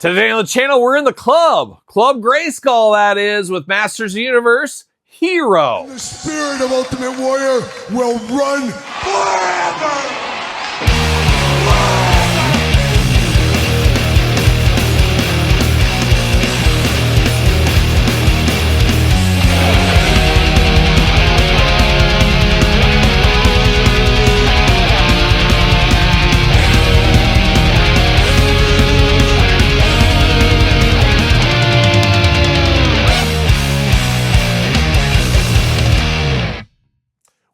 Today on the channel, we're in the Club Grayskull, that is, with Masters of the Universe, Hero. And the spirit of Ultimate Warrior will run forever!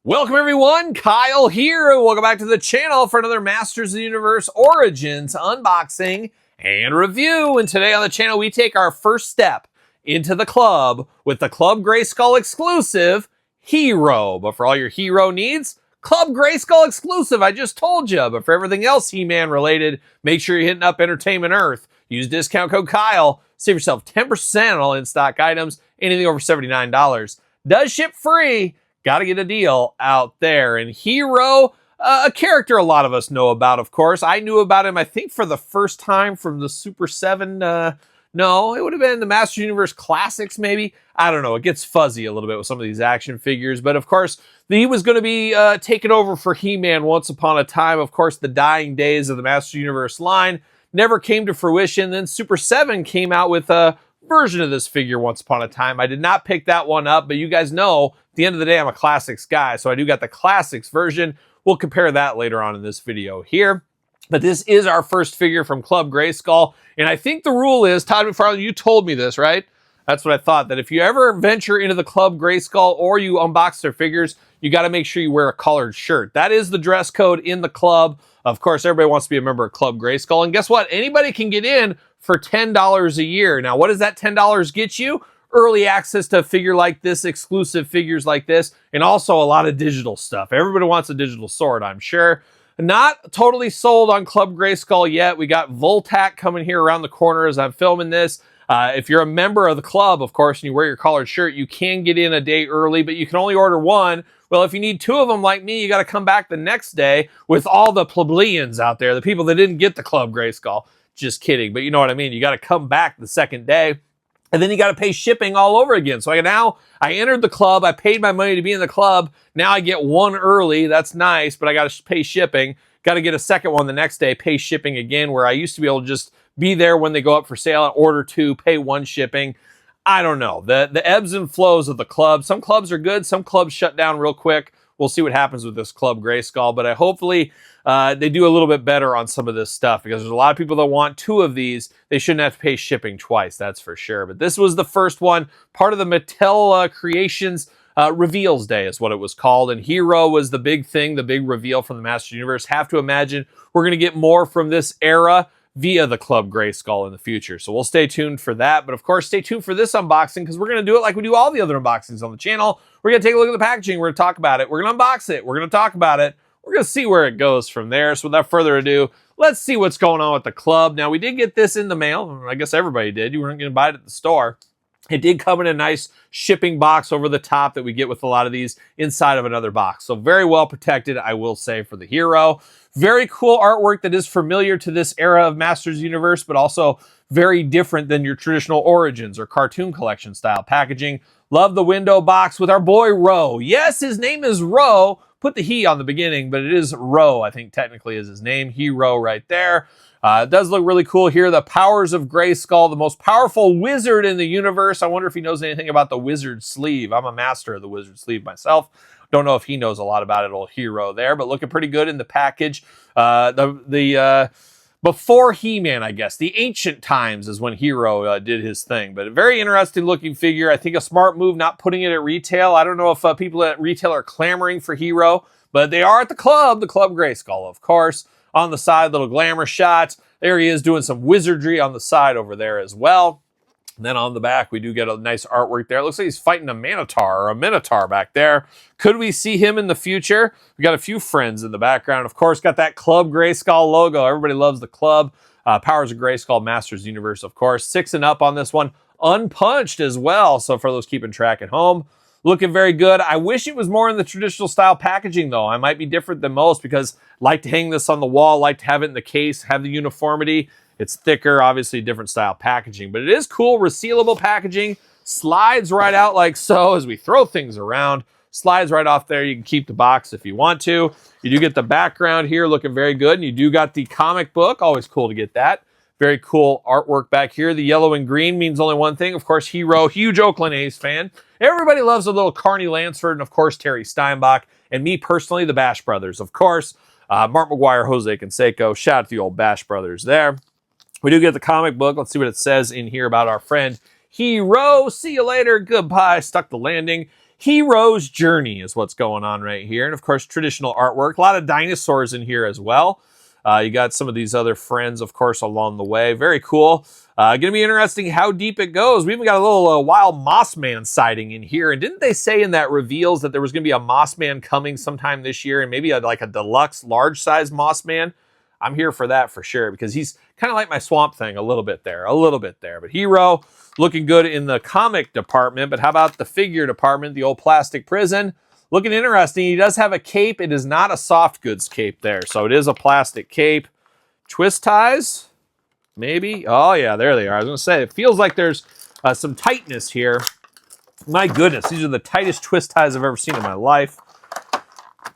Welcome everyone, Kyle here. Welcome back to the channel for another Masters of the Universe Origins unboxing and review. And today on the channel, we take our first step into the club with the Club Grayskull exclusive, Hero. But for all your Hero needs, Club Grayskull exclusive, I just told you. But for everything else He-Man related, make sure you're hitting up Entertainment Earth. Use discount code Kyle. Save yourself 10% on all in-stock items, anything over $79. Does ship free. Got to get a deal out there. And Hero, a character a lot of us know about, of course. I knew about him, I think, for the first time from the Super 7. No, it would have been the Master Universe Classics, maybe. I don't know. It gets fuzzy a little bit with some of these action figures. But, of course, he was going to be taken over for He-Man once upon a time. Of course, the dying days of the Master Universe line never came to fruition. Then Super 7 came out with a version of this figure once upon a time. I did not pick that one up, but you guys know at the end of the day I'm a classics guy, so I do got the classics version. We'll compare that later on in this video here. But this is our first figure from Club Grayskull, and I think the rule is, Todd McFarlane, you told me this, right? That's what I thought, that if you ever venture into the Club Grayskull or you unbox their figures, you got to make sure you wear a collared shirt. That is the dress code in the club. Of course, everybody wants to be a member of Club Grayskull, and guess what? Anybody can get in for $10 a year. Now, what does that $10 get you? Early access to a figure like this, exclusive figures like this, and also a lot of digital stuff. Everybody wants a digital sword, I'm sure. Not totally sold on Club Grayskull yet. We got Voltac coming here around the corner as I'm filming this. If you're a member of the club, of course, and you wear your collared shirt, you can get in a day early, but you can only order one. Well, if you need two of them like me, you got to come back the next day with all the plebeians out there, the people that didn't get the Club Grayskull. Just kidding, but you know what I mean. You got to come back the second day, and then you got to pay shipping all over again. So I entered the club. I paid my money to be in the club. Now I get one early. That's nice, but I got to pay shipping. Got to get a second one the next day, pay shipping again, where I used to be able to just be there when they go up for sale and order two, pay one shipping. I don't know. The ebbs and flows of the club. Some clubs are good. Some clubs shut down real quick. We'll see what happens with this Club Grayskull, but hopefully they do a little bit better on some of this stuff, because there's a lot of people that want two of these. They shouldn't have to pay shipping twice, that's for sure. But this was the first one, part of the Mattel Creations Reveals Day is what it was called, and Hero was the big thing, the big reveal from the Master Universe. Have to imagine we're going to get more from this era via the Club Grayskull in the future. So we'll stay tuned for that. But of course, stay tuned for this unboxing, because we're going to do it like we do all the other unboxings on the channel. We're going to take a look at the packaging. We're going to talk about it. We're going to unbox it. We're going to talk about it. We're going to see where it goes from there. So without further ado, let's see what's going on with the club. Now, we did get this in the mail. I guess everybody did. You weren't going to buy it at the store. It did come in a nice shipping box over the top that we get with a lot of these inside of another box. So very well protected, I will say, for the Hero. Very cool artwork that is familiar to this era of Masters Universe, but also very different than your traditional Origins or Cartoon Collection style packaging. Love the window box with our boy Ro. Yes, his name is Ro. Put the he on the beginning, but it is Ro, I think technically is his name. Hero right there. It does look really cool here. The powers of Grayskull, the most powerful wizard in the universe. I wonder if he knows anything about the wizard sleeve. I'm a master of the wizard sleeve myself. Don't know if he knows a lot about it, old Hero there, but looking pretty good in the package. Before He-Man, I guess. The ancient times is when Hero did his thing. But a very interesting looking figure. I think a smart move not putting it at retail. I don't know if people at retail are clamoring for Hero, but they are at the Club Grayskull, of course. On the side, little glamour shots. There he is doing some wizardry on the side over there as well. And then on the back, we do get a nice artwork there. It looks like he's fighting a Minotaur or a Minotaur back there. Could we see him in the future? We got a few friends in the background. Of course, got that Club Grayskull logo. Everybody loves the club. Powers of Grayskull, Masters Universe, of course. 6 and up on this one. Unpunched as well. So for those keeping track at home, looking very good. I wish it was more in the traditional style packaging, though. I might be different than most because I like to hang this on the wall, like to have it in the case, have the uniformity. It's thicker, obviously different style packaging, but it is cool, resealable packaging, slides right out like so as we throw things around, slides right off there. You can keep the box if you want to. You do get the background here looking very good, and you do got the comic book, always cool to get that. Very cool artwork back here. The yellow and green means only one thing. Of course, Hero, huge Oakland A's fan. Everybody loves a little Carney Lansford and, of course, Terry Steinbach. And me personally, the Bash Brothers, of course. Mark McGuire, Jose Canseco. Shout out to the old Bash Brothers there. We do get the comic book. Let's see what it says in here about our friend Hero. See you later. Goodbye. Stuck the landing. Hero's Journey is what's going on right here. And, of course, traditional artwork. A lot of dinosaurs in here as well. You got some of these other friends, of course, along the way. Very cool. Going to be interesting how deep it goes. We even got a little wild Mossman sighting in here. And didn't they say in that reveals that there was going to be a Mossman coming sometime this year and maybe like a deluxe large-size Mossman? I'm here for that for sure because he's kind of like my Swamp Thing a little bit there. But Hero looking good in the comic department. But how about the figure department, the old plastic prison? Looking interesting. He does have a cape. It is not a soft goods cape there. So it is a plastic cape. Twist ties, maybe. Oh, yeah, there they are. I was going to say, it feels like there's some tightness here. My goodness, these are the tightest twist ties I've ever seen in my life.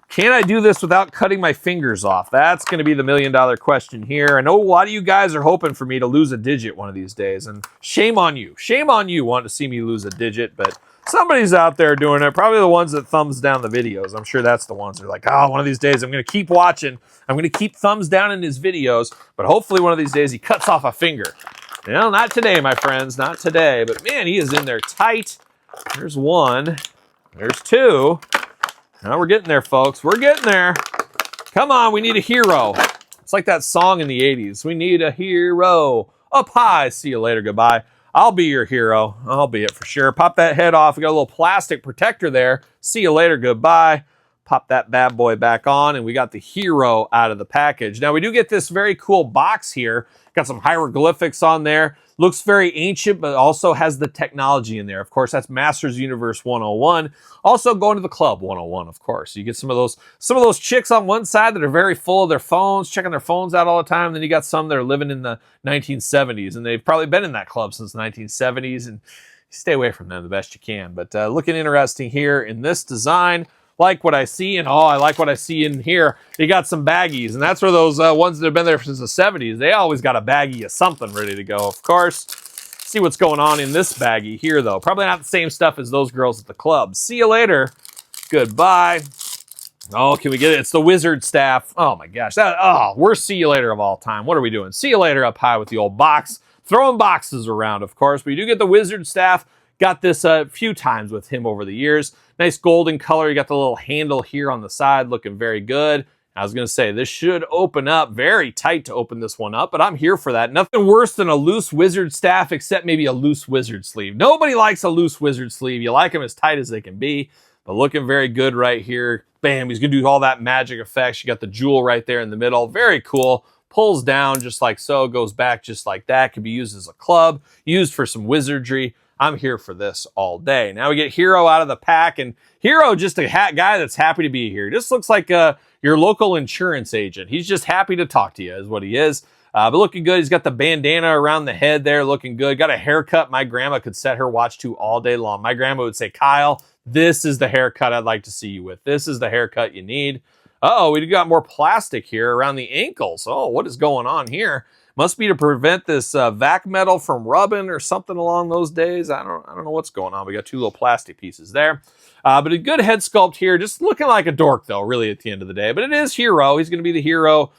Can I do this without cutting my fingers off? That's going to be the million-dollar question here. I know a lot of you guys are hoping for me to lose a digit one of these days. And shame on you. Shame on you wanting to see me lose a digit, but somebody's out there doing it. Probably the ones that thumbs down the videos. I'm sure that's the ones that are like, oh, one of these days I'm going to keep watching. I'm going to keep thumbs down in his videos. But hopefully one of these days he cuts off a finger. You know, not today, my friends. Not today. But man, he is in there tight. There's one. There's two. Now we're getting there, folks. We're getting there. Come on, we need a hero. It's like that song in the 80s. We need a hero. Up high. See you later. Goodbye. I'll be your hero. I'll be it for sure. Pop that head off. We got a little plastic protector there. See you later. Goodbye. Pop that bad boy back on, and we got the hero out of the package. Now, we do get this very cool box here. Got some hieroglyphics on there. Looks very ancient, but also has the technology in there. Of course, that's Masters Universe 101. Also, going to the club 101, of course. You get some of those chicks on one side that are very full of their phones, checking their phones out all the time. Then you got some that are living in the 1970s, and they've probably been in that club since the 1970s, and stay away from them the best you can. But looking interesting here in this design. Like what I see, and I like what I see in here. You got some baggies, and that's where those ones that have been there since the 70s, they always got a baggie of something ready to go, of course. See what's going on in this baggie here, though. Probably not the same stuff as those girls at the club. See you later. Goodbye. Oh, can we get it? It's the wizard staff. Oh, my gosh. Worst see you later of all time. What are we doing? See you later up high with the old box. Throwing boxes around, of course. But you do get the wizard staff. Got this a few times with him over the years. Nice golden color. You got the little handle here on the side looking very good. I was going to say, this should open up very tight to open this one up, but I'm here for that. Nothing worse than a loose wizard staff, except maybe a loose wizard sleeve. Nobody likes a loose wizard sleeve. You like them as tight as they can be, but looking very good right here. Bam, he's going to do all that magic effects. You got the jewel right there in the middle. Very cool. Pulls down just like so, goes back just like that. Could be used as a club, used for some wizardry. I'm here for this all day. Now we get Hero out of the pack, and Hero just a guy that's happy to be here. Just looks like your local insurance agent. He's just happy to talk to you is what he is. But looking good. He's got the bandana around the head there, looking good. Got a haircut my grandma could set her watch to all day long. My grandma would say, Kyle, this is the haircut I'd like to see you with. This is the haircut you need. Uh-oh, we got more plastic here around the ankles. Oh, what is going on here? Must be to prevent this vac metal from rubbing or something along those days. I don't know what's going on. We got two little plastic pieces there. But a good head sculpt here. Just looking like a dork, though, really, at the end of the day. But it is Hero. He's going to be the hero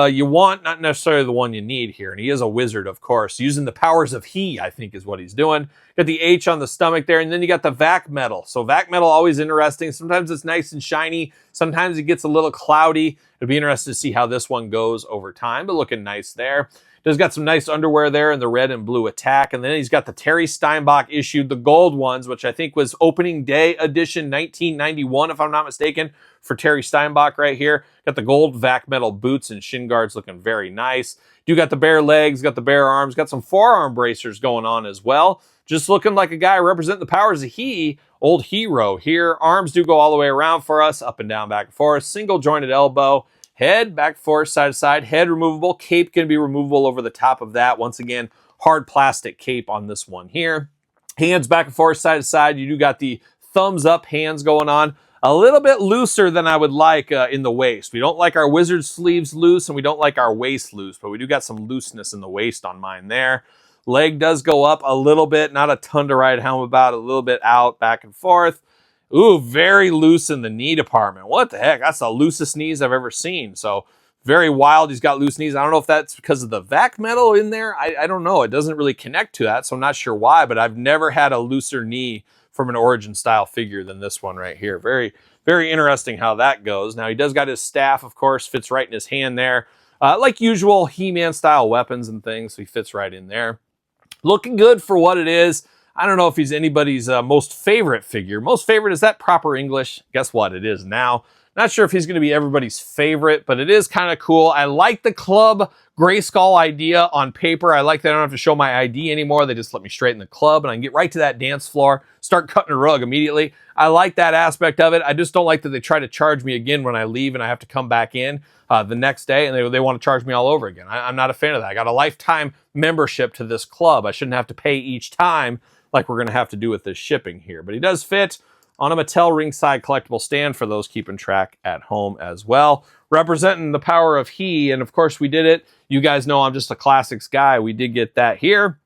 you want, not necessarily the one you need here. And he is a wizard, of course. Using the powers of he, I think, is what he's doing. Got the H on the stomach there. And then you got the vac metal. So vac metal, always interesting. Sometimes it's nice and shiny. Sometimes it gets a little cloudy. It'll be interesting to see how this one goes over time. But looking nice there. Does got some nice underwear there in the red and blue attack. And then he's got the Terry Steinbach issued, the gold ones, which I think was opening day edition 1991, if I'm not mistaken, for Terry Steinbach right here. Got the gold vac metal boots and shin guards looking very nice. Do got the bare legs, got the bare arms, got some forearm bracers going on as well. Just looking like a guy representing the powers of he, old Hero here. Arms do go all the way around for us, up and down, back and forth. Single jointed elbow. Head, back and forth, side to side. Head removable. Cape going to be removable over the top of that. Once again, hard plastic cape on this one here. Hands back and forth, side to side. You do got the thumbs up hands going on. A little bit looser than I would like in the waist. We don't like our wizard sleeves loose, and we don't like our waist loose, but we do got some looseness in the waist on mine there. Leg does go up a little bit, not a ton to ride home about, a little bit out, back and forth. Ooh, very loose in the knee department. What the heck? That's the loosest knees I've ever seen. So very wild. He's got loose knees. I don't know if that's because of the vac metal in there. I don't know. It doesn't really connect to that, so I'm not sure why, but I've never had a looser knee from an Origin style figure than this one right here. Very, very interesting how that goes. Now he does got his staff, of course, fits right in his hand there. Like usual He-Man style weapons and things, so he fits right in there. Looking good for what it is. I don't know if he's anybody's most favorite figure. Most favorite, is that proper English? Guess what? It is now. Not sure if he's going to be everybody's favorite, but it is kind of cool. I like the club Grayskull idea on paper. I like that I don't have to show my ID anymore. They just let me straight in the club, and I can get right to that dance floor, start cutting a rug immediately. I like that aspect of it. I just don't like that they try to charge me again when I leave and I have to come back in the next day, and they want to charge me all over again. I'm not a fan of that. I got a lifetime membership to this club. I shouldn't have to pay each time like we're going to have to do with this shipping here. But he does fit on a Mattel ringside collectible stand for those keeping track at home as well. Representing the power of he, and of course we did it. You guys know I'm just a classics guy. We did get that here.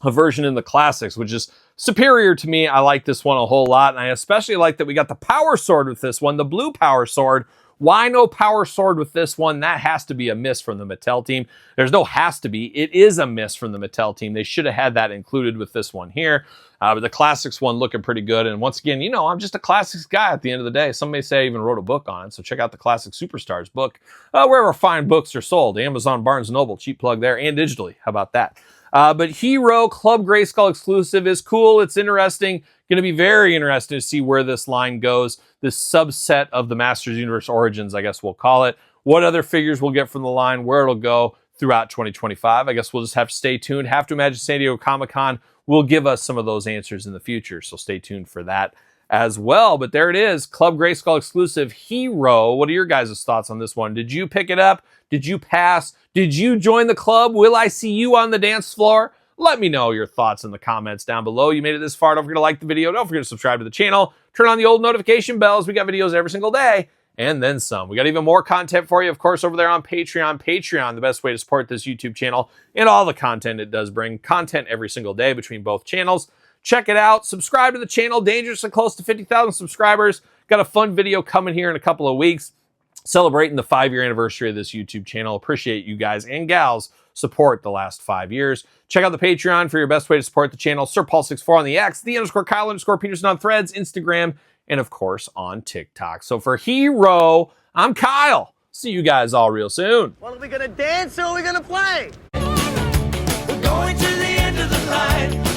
A version in the classics, which is superior to me. I like this one a whole lot, and I especially like that we got the power sword with this one, the blue power sword. Why no power sword with this one? That has to be a miss from the Mattel team. There's no has to be. It is a miss from the Mattel team. They should have had that included with this one here. But the classics one looking pretty good. And once again, you know, I'm just a classics guy at the end of the day. Some may say I even wrote a book on it. So check out the Classic Superstars book, wherever fine books are sold. Amazon, Barnes & Noble, cheap plug there, and digitally. How about that? But Hero Club Grayskull exclusive is cool. It's interesting. Going to be very interesting to see where this line goes. This subset of the Masters Universe Origins, I guess we'll call it. What other figures we'll get from the line, where it'll go throughout 2025. I guess we'll just have to stay tuned. Have to imagine San Diego Comic-Con will give us some of those answers in the future. So stay tuned for that as well. But there it is. Club Grayskull exclusive Hero. What are your guys' thoughts on this one? Did you pick it up? Did you pass? Did you join the club? Will I see you on the dance floor? Let me know your thoughts in the comments down below. You made it this far. Don't forget to like the video. Don't forget to subscribe to the channel. Turn on the old notification bells. We got videos every single day and then some. We got even more content for you, of course, over there on Patreon. Patreon, the best way to support this YouTube channel and all the content it does bring. Content every single day between both channels. Check it out. Subscribe to the channel. Dangerously close to 50,000 subscribers. Got a fun video coming here in a couple of weeks, celebrating the 5-year anniversary of this YouTube channel. Appreciate you guys and gals support the last 5 years. Check out the Patreon for your best way to support the channel. SirPaul64 on the X, _Kyle_Peterson on Threads, Instagram, and of course on TikTok. So for Hero, I'm Kyle. See you guys all real soon. Well, are we gonna dance or are we gonna play? We're going to the end of the line.